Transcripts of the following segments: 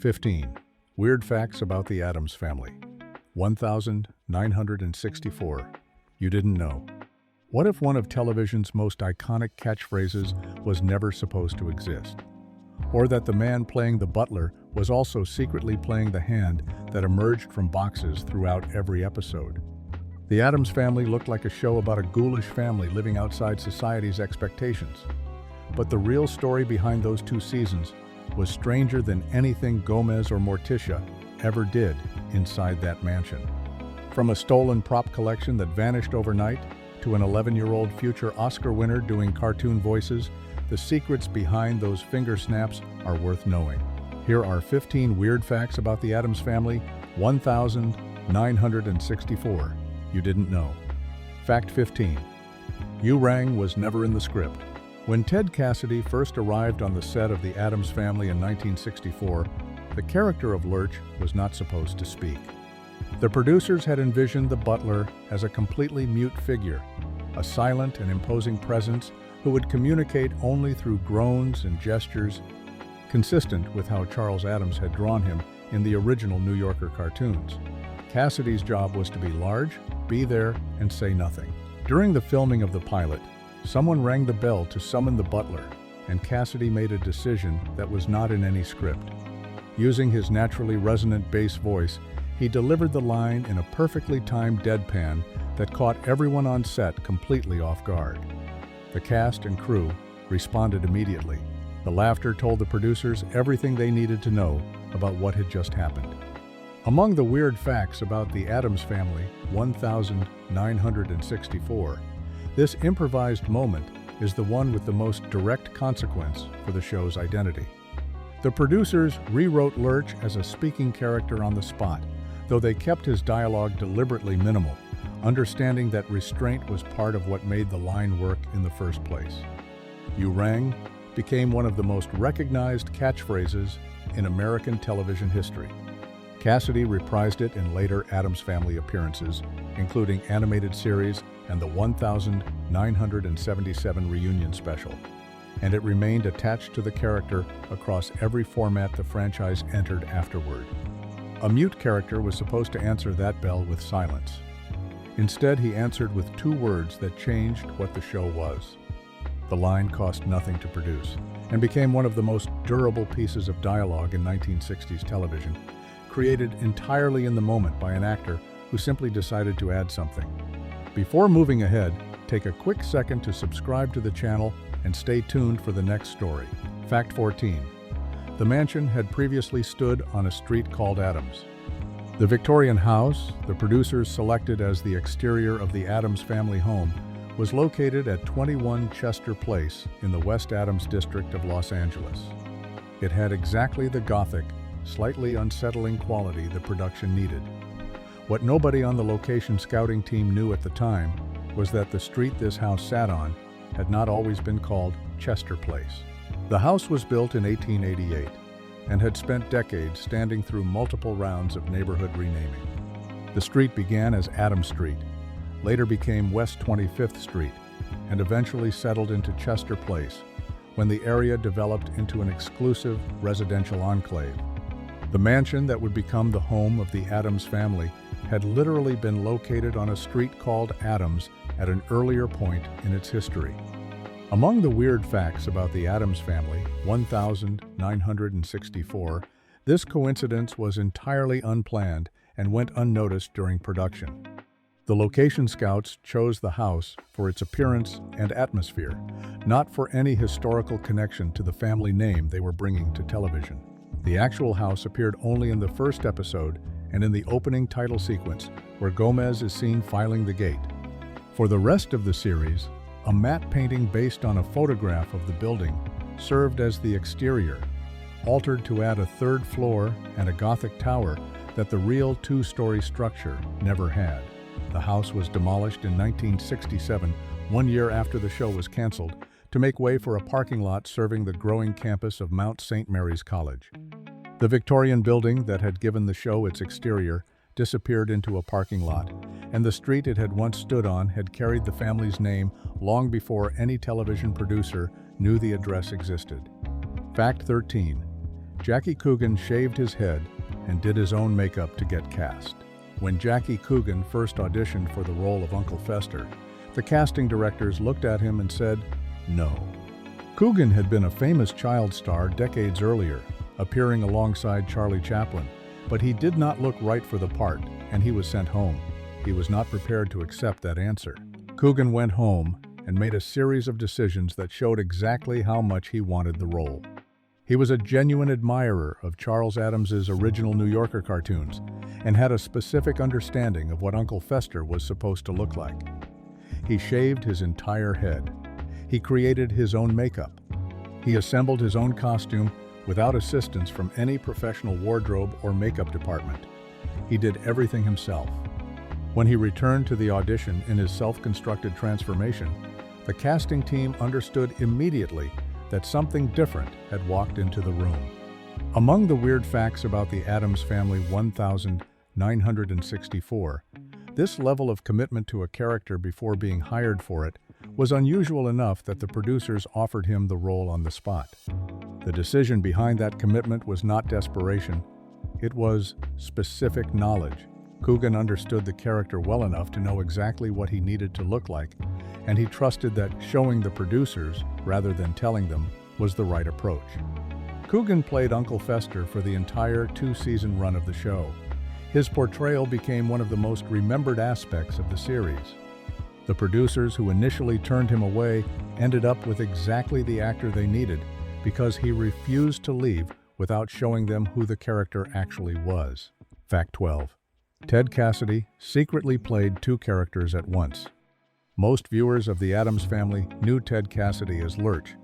15. Weird facts about the Addams Family. 1964. You didn't know. What if one of television's most iconic catchphrases was never supposed to exist? Or that the man playing the butler was also secretly playing the hand that emerged from boxes throughout every episode? The Addams Family looked like a show about a ghoulish family living outside society's expectations. But the real story behind those 2 seasons was stranger than anything Gomez or Morticia ever did inside that mansion. From a stolen prop collection that vanished overnight to an 11-year-old future Oscar winner doing cartoon voices, the secrets behind those finger snaps are worth knowing. Here are 15 weird facts about the Addams Family, 1964. You didn't know. Fact 15. You Rang was never in the script. When Ted Cassidy first arrived on the set of The Addams Family in 1964, the character of Lurch was not supposed to speak. The producers had envisioned the butler as a completely mute figure, a silent and imposing presence who would communicate only through groans and gestures, consistent with how Charles Addams had drawn him in the original New Yorker cartoons. Cassidy's job was to be large, be there, and say nothing. During the filming of the pilot, someone rang the bell to summon the butler, and Cassidy made a decision that was not in any script. Using his naturally resonant bass voice, he delivered the line in a perfectly timed deadpan that caught everyone on set completely off guard. The cast and crew responded immediately. The laughter told the producers everything they needed to know about what had just happened. Among the weird facts about the Addams Family, 1964, this improvised moment is the one with the most direct consequence for the show's identity. The producers rewrote Lurch as a speaking character on the spot, though they kept his dialogue deliberately minimal, understanding that restraint was part of what made the line work in the first place. You Rang became one of the most recognized catchphrases in American television history. Cassidy reprised it in later Addams Family appearances, including animated series and the 1977 reunion special, and it remained attached to the character across every format the franchise entered afterward. A mute character was supposed to answer that bell with silence. Instead, he answered with 2 words that changed what the show was. The line cost nothing to produce and became one of the most durable pieces of dialogue in 1960s television, created entirely in the moment by an actor who simply decided to add something. Before moving ahead, take a quick second to subscribe to the channel and stay tuned for the next story. Fact 14. The mansion had previously stood on a street called Addams. The Victorian house, the producers selected as the exterior of the Addams Family home, was located at 21 Chester Place in the West Adams district of Los Angeles. It had exactly the gothic, slightly unsettling quality the production needed. What nobody on the location scouting team knew at the time was that the street this house sat on had not always been called Chester Place. The house was built in 1888 and had spent decades standing through multiple rounds of neighborhood renaming. The street began as Adams Street, later became West 25th Street, and eventually settled into Chester Place when the area developed into an exclusive residential enclave. The mansion that would become the home of the Addams Family had literally been located on a street called Adams at an earlier point in its history. Among the weird facts about the Addams Family, 1964, this coincidence was entirely unplanned and went unnoticed during production. The location scouts chose the house for its appearance and atmosphere, not for any historical connection to the family name they were bringing to television. The actual house appeared only in the first episode and in the opening title sequence, where Gomez is seen filing the gate. For the rest of the series, a matte painting based on a photograph of the building served as the exterior, altered to add a 3rd floor and a Gothic tower that the real 2-story structure never had. The house was demolished in 1967, 1 year after the show was canceled, to make way for a parking lot serving the growing campus of Mount St. Mary's College. The Victorian building that had given the show its exterior disappeared into a parking lot, and the street it had once stood on had carried the family's name long before any television producer knew the address existed. Fact 13. Jackie Coogan shaved his head and did his own makeup to get cast. When Jackie Coogan first auditioned for the role of Uncle Fester, the casting directors looked at him and said, "No." Coogan had been a famous child star decades earlier, appearing alongside Charlie Chaplin, but he did not look right for the part, and he was sent home. He was not prepared to accept that answer. Coogan went home and made a series of decisions that showed exactly how much he wanted the role. He was a genuine admirer of Charles Addams's original New Yorker cartoons and had a specific understanding of what Uncle Fester was supposed to look like. He shaved his entire head. He created his own makeup. He assembled his own costume without assistance from any professional wardrobe or makeup department. He did everything himself. When he returned to the audition in his self-constructed transformation, the casting team understood immediately that something different had walked into the room. Among the weird facts about the Addams Family 1964, this level of commitment to a character before being hired for it was unusual enough that the producers offered him the role on the spot. The decision behind that commitment was not desperation, it was specific knowledge. Coogan understood the character well enough to know exactly what he needed to look like, and he trusted that showing the producers, rather than telling them, was the right approach. Coogan played Uncle Fester for the entire two-season run of the show. His portrayal became one of the most remembered aspects of the series. The producers who initially turned him away ended up with exactly the actor they needed because he refused to leave without showing them who the character actually was. Fact 12. Ted Cassidy secretly played two characters at once. Most viewers of the Addams Family knew Ted Cassidy as Lurch,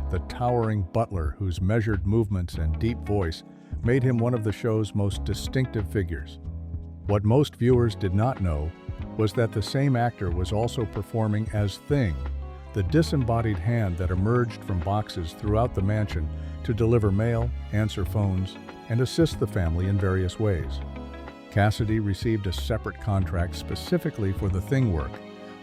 the towering butler whose measured movements and deep voice made him one of the show's most distinctive figures. What most viewers did not know was that the same actor was also performing as Thing, the disembodied hand that emerged from boxes throughout the mansion to deliver mail, answer phones, and assist the family in various ways. Cassidy received a separate contract specifically for the Thing work,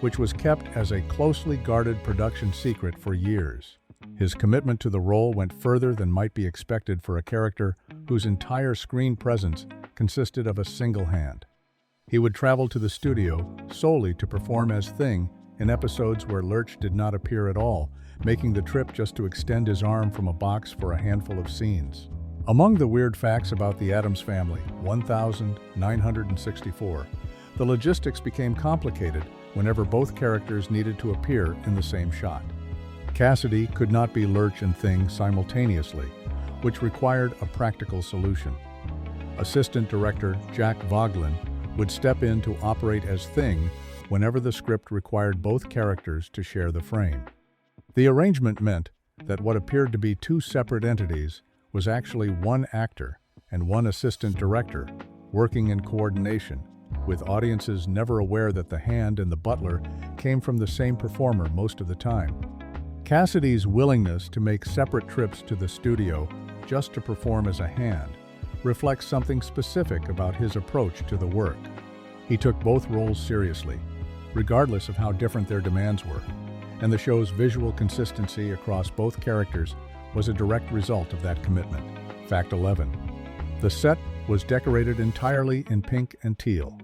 which was kept as a closely guarded production secret for years. His commitment to the role went further than might be expected for a character whose entire screen presence consisted of a single hand. He would travel to the studio solely to perform as Thing in episodes where Lurch did not appear at all, making the trip just to extend his arm from a box for a handful of scenes. Among the weird facts about the Addams Family 1964, the logistics became complicated whenever both characters needed to appear in the same shot. Cassidy could not be Lurch and Thing simultaneously, which required a practical solution. Assistant director Jack Voglin would step in to operate as Thing whenever the script required both characters to share the frame. The arrangement meant that what appeared to be two separate entities was actually one actor and one assistant director working in coordination, with audiences never aware that the hand and the butler came from the same performer most of the time. Cassidy's willingness to make separate trips to the studio just to perform as a hand reflects something specific about his approach to the work. He took both roles seriously, regardless of how different their demands were, and the show's visual consistency across both characters was a direct result of that commitment. Fact 11. The set was decorated entirely in pink and teal.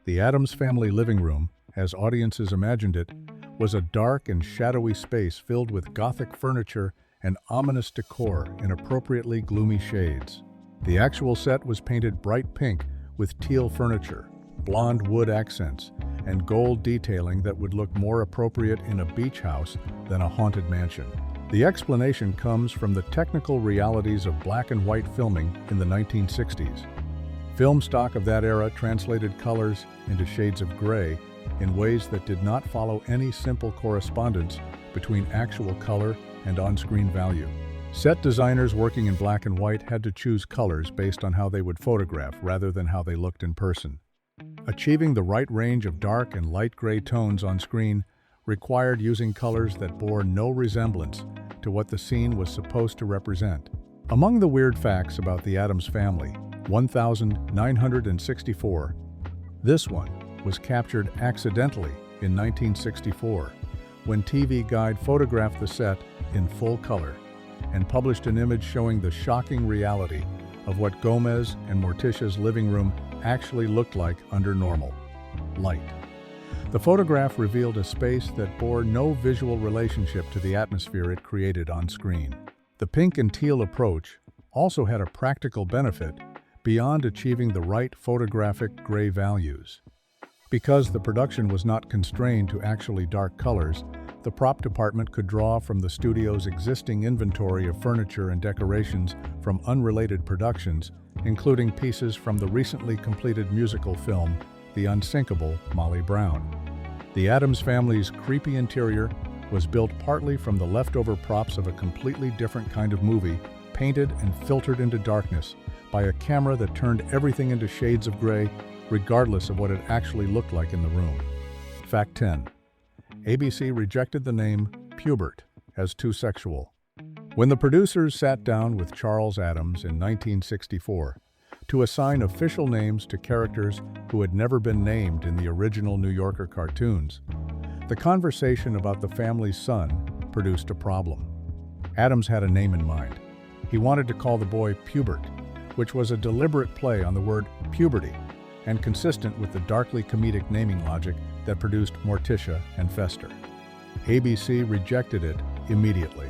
The Addams Family living room, as audiences imagined it, was a dark and shadowy space filled with Gothic furniture and ominous decor in appropriately gloomy shades. The actual set was painted bright pink with teal furniture, blonde wood accents, and gold detailing that would look more appropriate in a beach house than a haunted mansion. The explanation comes from the technical realities of black and white filming in the 1960s. Film stock of that era translated colors into shades of gray in ways that did not follow any simple correspondence between actual color and on-screen value. Set designers working in black and white had to choose colors based on how they would photograph rather than how they looked in person. Achieving the right range of dark and light gray tones on screen required using colors that bore no resemblance to what the scene was supposed to represent. Among the weird facts about the Addams Family 1964, this one was captured accidentally in 1964 when TV Guide photographed the set in full color and published an image showing the shocking reality of what Gomez and Morticia's living room actually looked like under normal light. The photograph revealed a space that bore no visual relationship to the atmosphere it created on screen. The pink and teal approach also had a practical benefit beyond achieving the right photographic gray values. Because the production was not constrained to actually dark colors, the prop department could draw from the studio's existing inventory of furniture and decorations from unrelated productions, including pieces from the recently completed musical film, The Unsinkable Molly Brown. The Addams Family's creepy interior was built partly from the leftover props of a completely different kind of movie, painted and filtered into darkness by a camera that turned everything into shades of gray, regardless of what it actually looked like in the room. Fact 10. ABC rejected the name Pubert as too sexual. When the producers sat down with Charles Addams in 1964 to assign official names to characters who had never been named in the original New Yorker cartoons, the conversation about the family's son produced a problem. Addams had a name in mind. He wanted to call the boy Pubert, which was a deliberate play on the word puberty and consistent with the darkly comedic naming logic that produced Morticia and Fester. ABC rejected it immediately.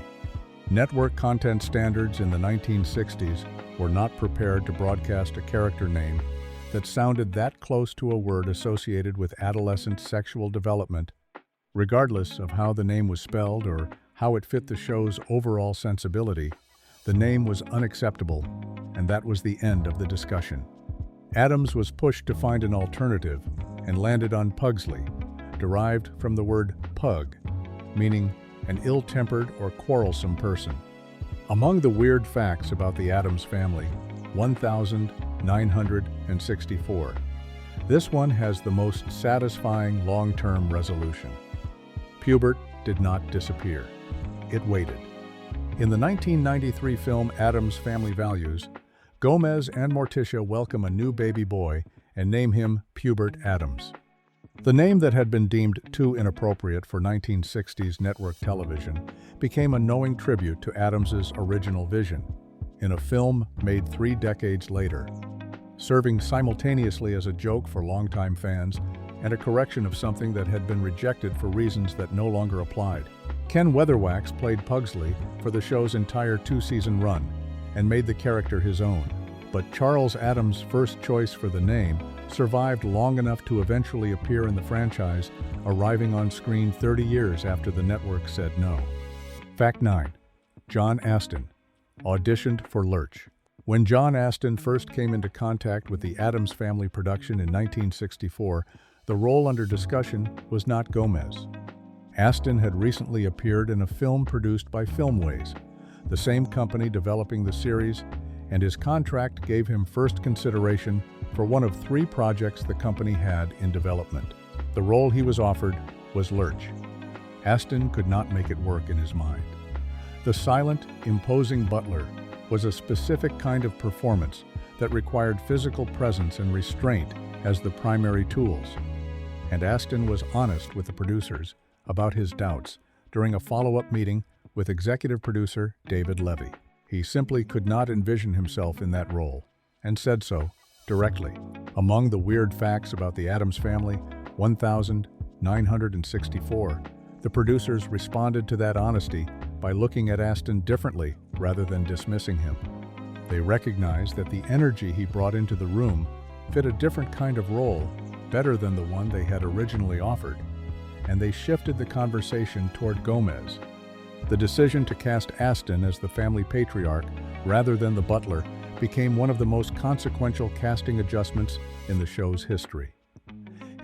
Network content standards in the 1960s were not prepared to broadcast a character name that sounded that close to a word associated with adolescent sexual development, regardless of how the name was spelled or how it fit the show's overall sensibility. The name was unacceptable, and that was the end of the discussion. Addams was pushed to find an alternative and landed on Pugsley, derived from the word pug, meaning an ill-tempered or quarrelsome person. Among the weird facts about the Addams Family, 1964, this one has the most satisfying long-term resolution. Pubert did not disappear. It waited. In the 1993 film Addams Family Values, Gomez and Morticia welcome a new baby boy and name him Pubert Addams. The name that had been deemed too inappropriate for 1960s network television became a knowing tribute to Addams's original vision, in a film made 3 decades later, serving simultaneously as a joke for longtime fans and a correction of something that had been rejected for reasons that no longer applied. Ken Weatherwax played Pugsley for the show's entire 2-season run and made the character his own, but Charles Addams' first choice for the name survived long enough to eventually appear in the franchise, arriving on screen 30 years after the network said no. Fact 9. John Astin auditioned for Lurch. When John Astin first came into contact with the Addams Family production in 1964, the role under discussion was not Gomez. Astin had recently appeared in a film produced by Filmways, the same company developing the series, and his contract gave him first consideration for one of 3 projects the company had in development. The role he was offered was Lurch. Astin could not make it work in his mind. The silent, imposing butler was a specific kind of performance that required physical presence and restraint as the primary tools. And Astin was honest with the producers about his doubts during a follow-up meeting with executive producer David Levy. He simply could not envision himself in that role, and said so directly. Among the weird facts about the Addams Family, 1964, the producers responded to that honesty by looking at Astin differently rather than dismissing him. They recognized that the energy he brought into the room fit a different kind of role better than the one they had originally offered, and they shifted the conversation toward Gomez. The decision to cast Astin as the family patriarch rather than the butler became one of the most consequential casting adjustments in the show's history.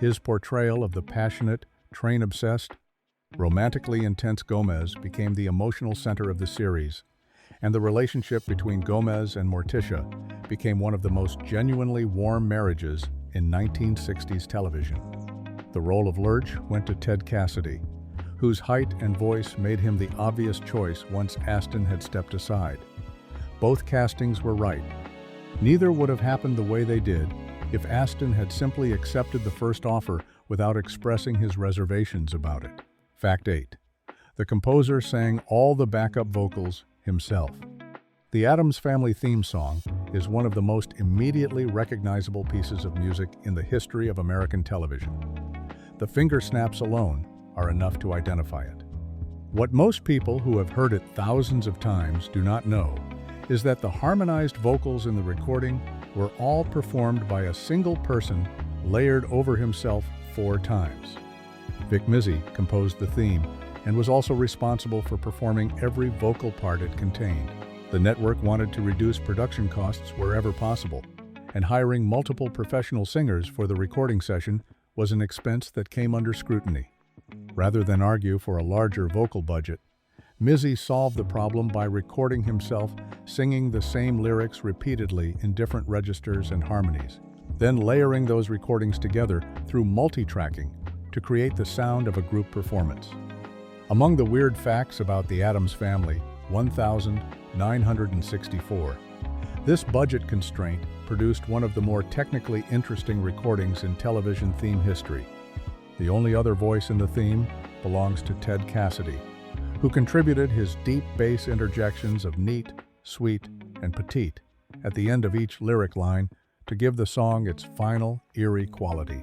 His portrayal of the passionate, train-obsessed, romantically intense Gomez became the emotional center of the series, and the relationship between Gomez and Morticia became one of the most genuinely warm marriages in 1960s television. The role of Lurch went to Ted Cassidy, whose height and voice made him the obvious choice once Astin had stepped aside. Both castings were right. Neither would have happened the way they did if Astin had simply accepted the first offer without expressing his reservations about it. Fact 8. The composer sang all the backup vocals himself. The Addams Family theme song is one of the most immediately recognizable pieces of music in the history of American television. The finger snaps alone are enough to identify it. What most people who have heard it thousands of times do not know is that the harmonized vocals in the recording were all performed by a single person layered over himself 4 times. Vic Mizzy composed the theme and was also responsible for performing every vocal part it contained. The network wanted to reduce production costs wherever possible, and hiring multiple professional singers for the recording session was an expense that came under scrutiny. Rather than argue for a larger vocal budget, Mizzy solved the problem by recording himself singing the same lyrics repeatedly in different registers and harmonies, then layering those recordings together through multi-tracking to create the sound of a group performance. Among the weird facts about the Addams Family, 1,964. This budget constraint produced one of the more technically interesting recordings in television theme history. The only other voice in the theme belongs to Ted Cassidy, who contributed his deep bass interjections of neat, sweet, and petite at the end of each lyric line to give the song its final, eerie quality.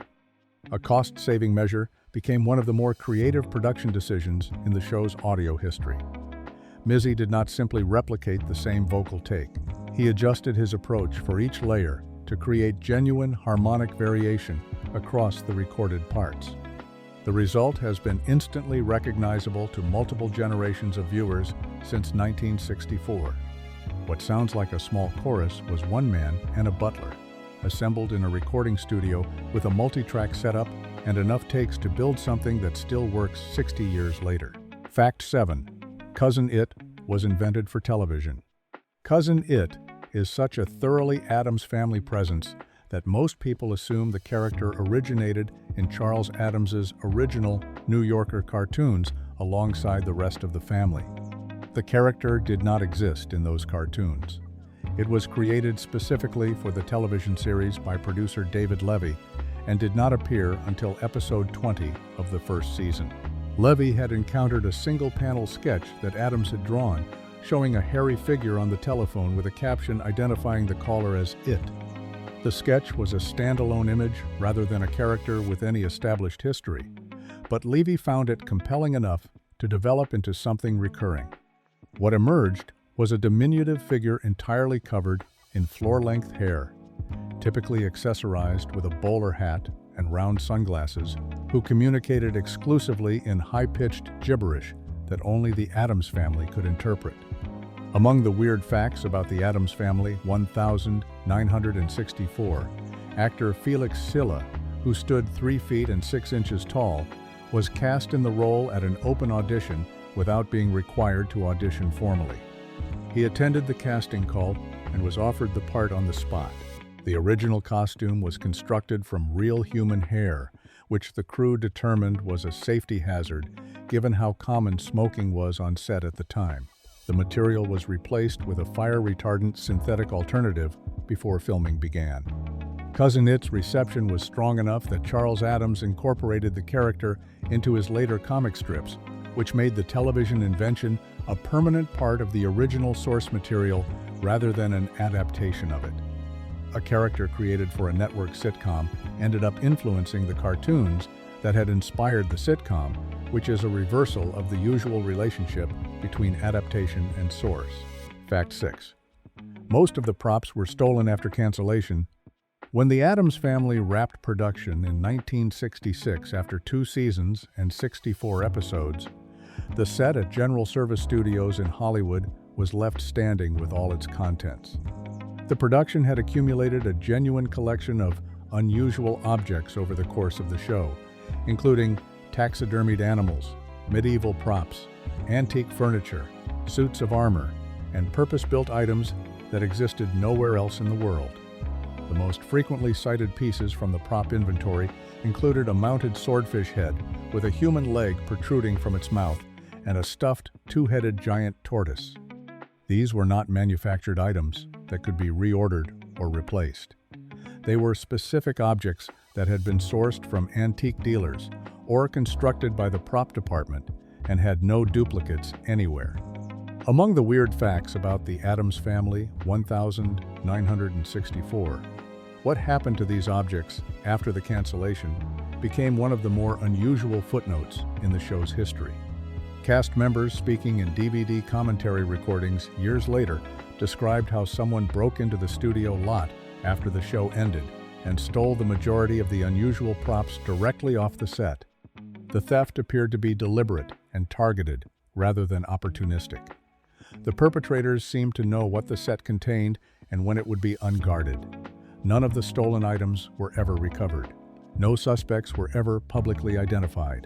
A cost-saving measure became one of the more creative production decisions in the show's audio history. Mizzy did not simply replicate the same vocal take. He adjusted his approach for each layer to create genuine harmonic variation across the recorded parts. The result has been instantly recognizable to multiple generations of viewers since 1964. What sounds like a small chorus was one man and a butler, assembled in a recording studio with a multi-track setup and enough takes to build something that still works 60 years later. Fact 7. Cousin Itt was invented for television. Cousin Itt is such a thoroughly Addams Family presence that most people assume the character originated in Charles Addams's original New Yorker cartoons alongside the rest of the family. The character did not exist in those cartoons. It was created specifically for the television series by producer David Levy and did not appear until episode 20 of the first season. Levy had encountered a single-panel sketch that Addams had drawn, showing a hairy figure on the telephone with a caption identifying the caller as It. The sketch was a standalone image rather than a character with any established history, but Levy found it compelling enough to develop into something recurring. What emerged was a diminutive figure entirely covered in floor-length hair, typically accessorized with a bowler hat and round sunglasses, who communicated exclusively in high-pitched gibberish that only the Addams Family could interpret. Among the weird facts about the Addams Family, 1,964, actor Felix Silla, who stood 3 feet and 6 inches tall, was cast in the role at an open audition without being required to audition formally. He attended the casting call and was offered the part on the spot. The original costume was constructed from real human hair, which the crew determined was a safety hazard given how common smoking was on set at the time. The material was replaced with a fire-retardant synthetic alternative before filming began. Cousin Itt's reception was strong enough that Charles Addams incorporated the character into his later comic strips, which made the television invention a permanent part of the original source material rather than an adaptation of it. A character created for a network sitcom ended up influencing the cartoons that had inspired the sitcom, which is a reversal of the usual relationship between adaptation and source. Fact 6. Most of the props were stolen after cancellation. When the Addams Family wrapped production in 1966 after 2 seasons and 64 episodes, the set at General Service Studios in Hollywood was left standing with all its contents. The production had accumulated a genuine collection of unusual objects over the course of the show, including taxidermied animals, medieval props, antique furniture, suits of armor, and purpose-built items that existed nowhere else in the world. The most frequently cited pieces from the prop inventory included a mounted swordfish head with a human leg protruding from its mouth and a stuffed, 2-headed giant tortoise. These were not manufactured items that could be reordered or replaced. They were specific objects that had been sourced from antique dealers or constructed by the prop department and had no duplicates anywhere. Among the weird facts about the Addams Family 1964, what happened to these objects after the cancellation became one of the more unusual footnotes in the show's history. Cast members speaking in DVD commentary recordings years later described how someone broke into the studio lot after the show ended and stole the majority of the unusual props directly off the set. The theft appeared to be deliberate and targeted rather than opportunistic. The perpetrators seemed to know what the set contained and when it would be unguarded. None of the stolen items were ever recovered. No suspects were ever publicly identified.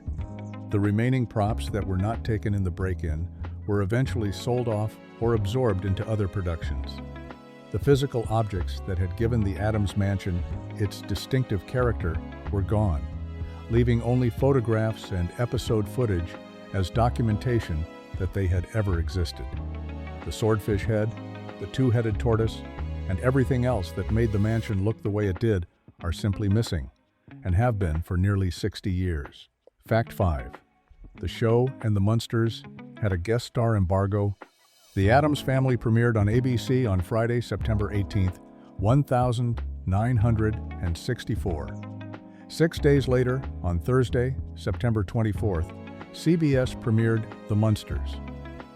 The remaining props that were not taken in the break-in were eventually sold off or absorbed into other productions. The physical objects that had given the Addams mansion its distinctive character were gone, leaving only photographs and episode footage as documentation that they had ever existed. The swordfish head, the two-headed tortoise, and everything else that made the mansion look the way it did are simply missing, and have been for nearly 60 years. Fact 5. The show and the Munsters had a guest star embargo. The Addams Family premiered on ABC on Friday, September 18, 1964. 6 days later, on Thursday, September 24th, CBS premiered The Munsters.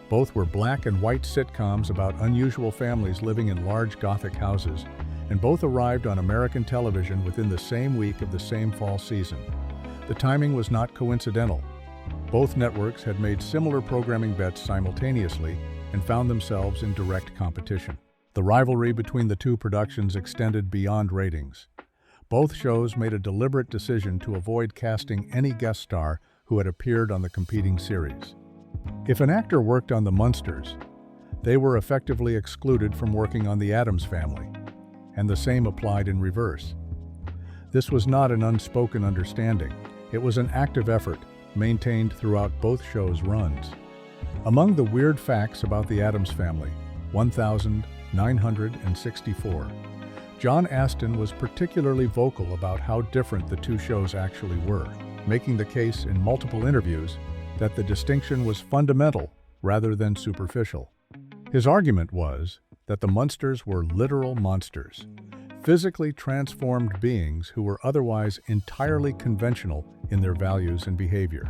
Both were black and white sitcoms about unusual families living in large Gothic houses, and both arrived on American television within the same week of the same fall season. The timing was not coincidental. Both networks had made similar programming bets simultaneously and found themselves in direct competition. The rivalry between the two productions extended beyond ratings. Both shows made a deliberate decision to avoid casting any guest star who had appeared on the competing series. If an actor worked on The Munsters, they were effectively excluded from working on The Addams Family, and the same applied in reverse. This was not an unspoken understanding. It was an active effort maintained throughout both shows' runs. Among the weird facts about The Addams Family 1964, John Astin was particularly vocal about how different the two shows actually were, making the case in multiple interviews that the distinction was fundamental rather than superficial. His argument was that the Munsters were literal monsters, physically transformed beings who were otherwise entirely conventional in their values and behavior.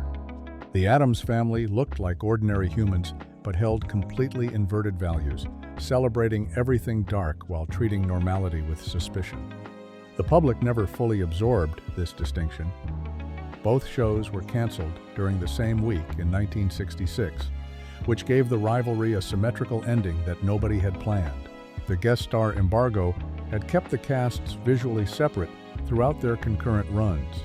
The Addams Family looked like ordinary humans but held completely inverted values, celebrating everything dark while treating normality with suspicion. The public never fully absorbed this distinction. Both shows were canceled during the same week in 1966, which gave the rivalry a symmetrical ending that nobody had planned. The guest star embargo had kept the casts visually separate throughout their concurrent runs.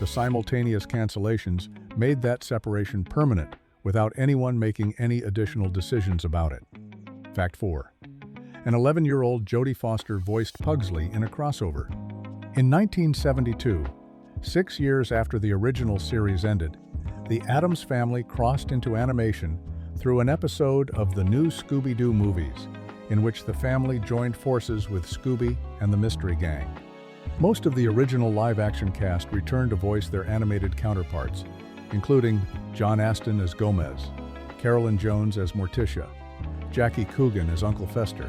The simultaneous cancellations made that separation permanent without anyone making any additional decisions about it. Fact 4. An 11-year-old Jodie Foster voiced Pugsley in a crossover. In 1972, 6 years after the original series ended, the Addams Family crossed into animation through an episode of the new Scooby-Doo movies, in which the family joined forces with Scooby and the Mystery Gang. Most of the original live-action cast returned to voice their animated counterparts, including John Astin as Gomez, Carolyn Jones as Morticia, Jackie Coogan as Uncle Fester,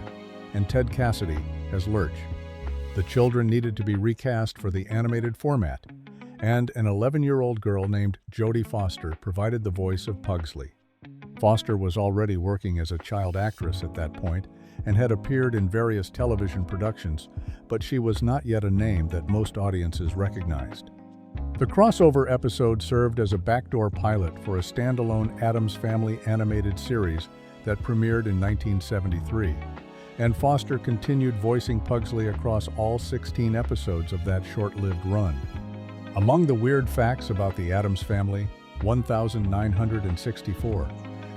and Ted Cassidy as Lurch. The children needed to be recast for the animated format, and an 11-year-old girl named Jodie Foster provided the voice of Pugsley. Foster was already working as a child actress at that point and had appeared in various television productions, but she was not yet a name that most audiences recognized. The crossover episode served as a backdoor pilot for a standalone Addams Family animated series that premiered in 1973, and Foster continued voicing Pugsley across all 16 episodes of that short-lived run. Among the weird facts about the Addams Family 1964,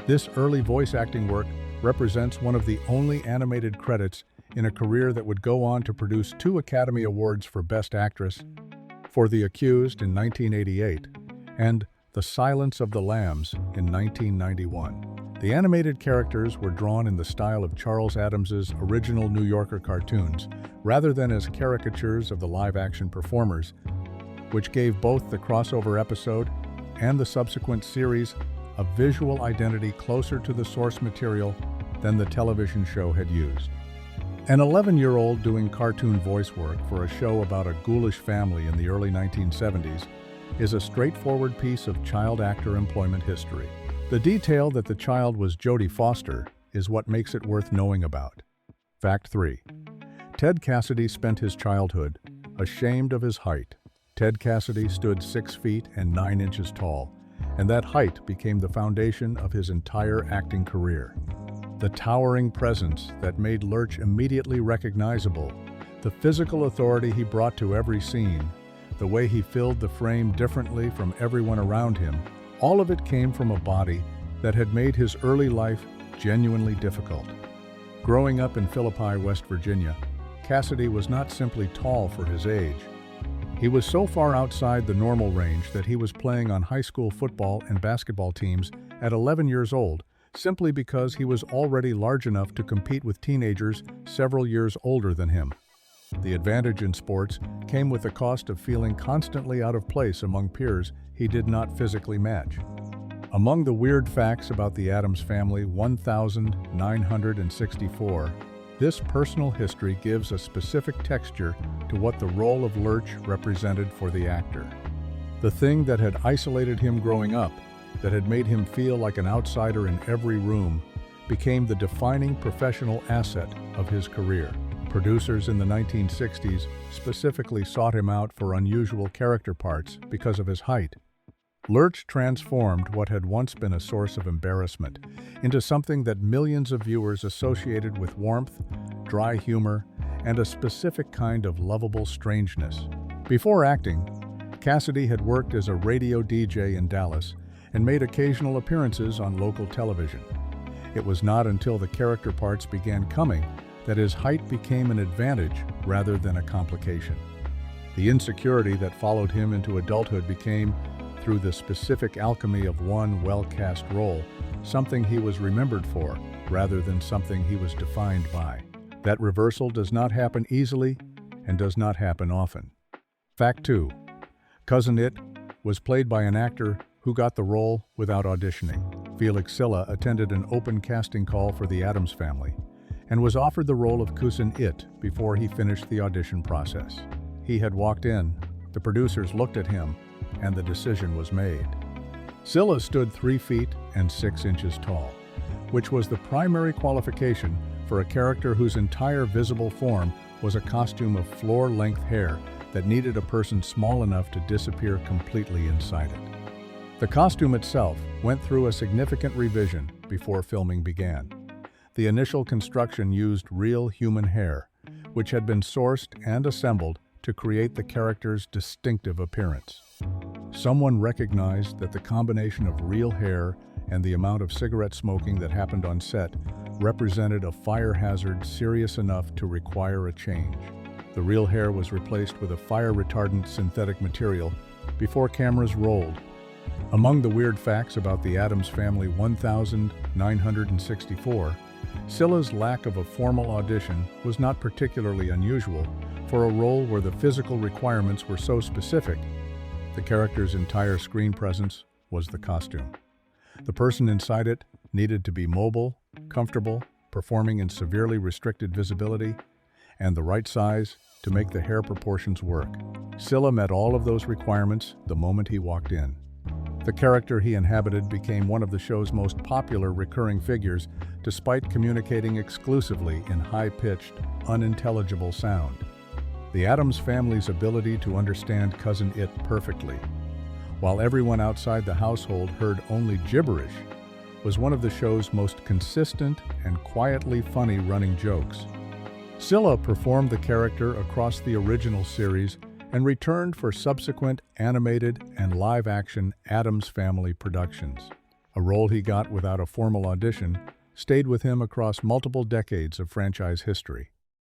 this early voice acting work represents one of the only animated credits in a career that would go on to produce 2 Academy Awards for Best Actress, for The Accused in 1988 and The Silence of the Lambs in 1991. The animated characters were drawn in the style of Charles Addams's original New Yorker cartoons, rather than as caricatures of the live-action performers, which gave both the crossover episode and the subsequent series a visual identity closer to the source material than the television show had used. An 11-year-old doing cartoon voice work for a show about a ghoulish family in the early 1970s is a straightforward piece of child actor employment history. The detail that the child was Jodie Foster is what makes it worth knowing about. Fact 3. Ted Cassidy spent his childhood ashamed of his height. Ted Cassidy stood 6 feet and 9 inches tall, and that height became the foundation of his entire acting career. The towering presence that made Lurch immediately recognizable, the physical authority he brought to every scene, the way he filled the frame differently from everyone around him, all of it came from a body that had made his early life genuinely difficult. Growing up in Philippi, West Virginia, Cassidy was not simply tall for his age. He was so far outside the normal range that he was playing on high school football and basketball teams at 11 years old, simply because he was already large enough to compete with teenagers several years older than him. The advantage in sports came with the cost of feeling constantly out of place among peers he did not physically match. Among the weird facts about the Addams Family 1964, this personal history gives a specific texture to what the role of Lurch represented for the actor. The thing that had isolated him growing up, that had made him feel like an outsider in every room, became the defining professional asset of his career. Producers in the 1960s specifically sought him out for unusual character parts because of his height. Lurch transformed what had once been a source of embarrassment into something that millions of viewers associated with warmth, dry humor, and a specific kind of lovable strangeness. Before acting, Cassidy had worked as a radio DJ in Dallas and made occasional appearances on local television. It was not until the character parts began coming that his height became an advantage rather than a complication. The insecurity that followed him into adulthood became, through the specific alchemy of one well-cast role, something he was remembered for, rather than something he was defined by. That reversal does not happen easily and does not happen often. Fact 2. Cousin Itt was played by an actor who got the role without auditioning. Felix Silla attended an open casting call for the Addams Family and was offered the role of Cousin Itt before he finished the audition process. He had walked in, the producers looked at him, and the decision was made. Silla stood 3 feet and 6 inches tall, which was the primary qualification for a character whose entire visible form was a costume of floor-length hair that needed a person small enough to disappear completely inside it. The costume itself went through a significant revision before filming began. The initial construction used real human hair, which had been sourced and assembled to create the character's distinctive appearance. Someone recognized that the combination of real hair and the amount of cigarette smoking that happened on set represented a fire hazard serious enough to require a change. The real hair was replaced with a fire-retardant synthetic material before cameras rolled. Among the weird facts about the Addams Family 1964, Silla's lack of a formal audition was not particularly unusual for a role where the physical requirements were so specific. The character's entire screen presence was the costume. The person inside it needed to be mobile, comfortable, performing in severely restricted visibility, and the right size to make the hair proportions work. Silla met all of those requirements the moment he walked in. The character he inhabited became one of the show's most popular recurring figures, despite communicating exclusively in high-pitched, unintelligible sound. The Addams Family's ability to understand Cousin Itt perfectly, while everyone outside the household heard only gibberish, was one of the show's most consistent and quietly funny running jokes. Silla performed the character across the original series and returned for subsequent animated and live-action Addams Family productions. A role he got without a formal audition stayed with him across multiple decades of franchise history.